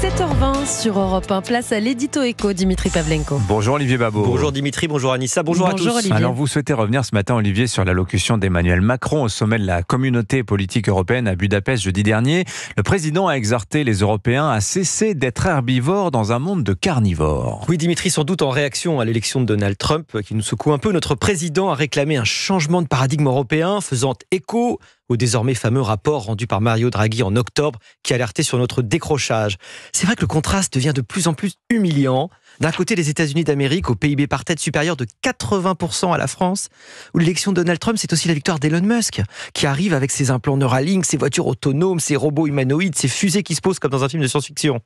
7h20 sur Europe 1. Place à l'édito éco, Dimitri Pavlenko. Bonjour Olivier Babot. Bonjour Dimitri, bonjour Anissa, bonjour à tous. Olivier. Alors vous souhaitez revenir ce matin, Olivier, sur l'allocution d'Emmanuel Macron au sommet de la communauté politique européenne à Budapest jeudi dernier. Le président a exhorté les Européens à cesser d'être herbivores dans un monde de carnivores. Oui Dimitri, sans doute en réaction à l'élection de Donald Trump qui nous secoue un peu, notre président a réclamé un changement de paradigme européen faisant écho au désormais fameux rapport rendu par Mario Draghi en octobre qui alertait sur notre décrochage. C'est vrai que le contraste devient de plus en plus humiliant. D'un côté, les États-Unis d'Amérique, au PIB par tête supérieur de 80% à la France, où l'élection de Donald Trump, c'est aussi la victoire d'Elon Musk, qui arrive avec ses implants Neuralink, ses voitures autonomes, ses robots humanoïdes, ses fusées qui se posent comme dans un film de science-fiction.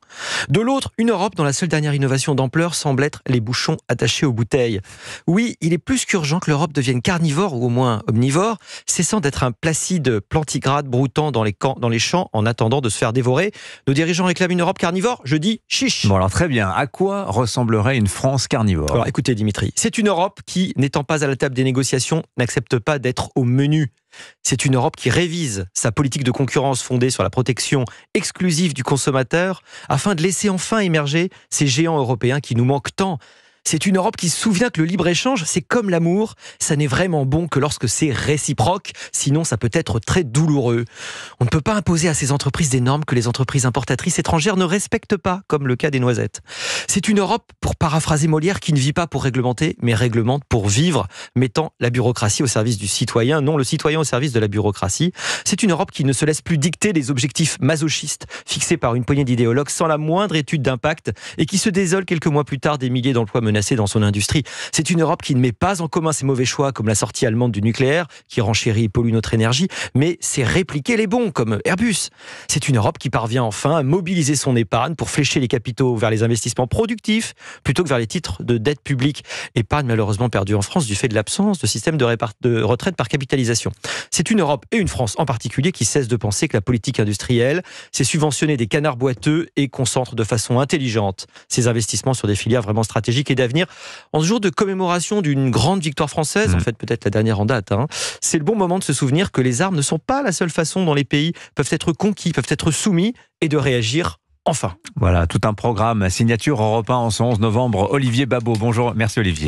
De l'autre, une Europe dont la seule dernière innovation d'ampleur semble être les bouchons attachés aux bouteilles. Oui, il est plus qu'urgent que l'Europe devienne carnivore, ou au moins omnivore, cessant d'être un placide plantigrade broutant dans les champs en attendant de se faire dévorer. Nos dirigeants réclament une Europe carnivore, je dis chiche. Bon alors très bien, à quoi ressemblerait une France carnivore ? Alors écoutez Dimitri, c'est une Europe qui, n'étant pas à la table des négociations, n'accepte pas d'être au menu. C'est une Europe qui révise sa politique de concurrence fondée sur la protection exclusive du consommateur afin de laisser enfin émerger ces géants européens qui nous manquent tant. C'est une Europe qui se souvient que le libre-échange, c'est comme l'amour, ça n'est vraiment bon que lorsque c'est réciproque, sinon ça peut être très douloureux. On ne peut pas imposer à ces entreprises des normes que les entreprises importatrices étrangères ne respectent pas, comme le cas des noisettes. C'est une Europe, pour paraphraser Molière, qui ne vit pas pour réglementer, mais réglemente pour vivre, mettant la bureaucratie au service du citoyen, non le citoyen au service de la bureaucratie. C'est une Europe qui ne se laisse plus dicter des objectifs masochistes fixés par une poignée d'idéologues sans la moindre étude d'impact et qui se désole quelques mois plus tard des milliers d'emplois menacés dans son industrie. C'est une Europe qui ne met pas en commun ses mauvais choix comme la sortie allemande du nucléaire qui renchérit et pollue notre énergie, mais c'est répliquer les bons comme Airbus. C'est une Europe qui parvient enfin à mobiliser son épargne pour flécher les capitaux vers les investissements productifs plutôt que vers les titres de dette publique. Épargne malheureusement perdue en France du fait de l'absence de système de retraite par capitalisation. C'est une Europe et une France en particulier qui cessent de penser que la politique industrielle, c'est subventionner des canards boiteux et concentre de façon intelligente ses investissements sur des filières vraiment stratégiques et d'avenir. En ce jour de commémoration d'une grande victoire française, en fait peut-être la dernière en date, c'est le bon moment de se souvenir que les armes ne sont pas la seule façon dont les pays peuvent être conquis, peuvent être soumis et de réagir enfin. Voilà, tout un programme signature Europe 1 en ce 11 novembre. Olivier Babot, bonjour, merci Olivier.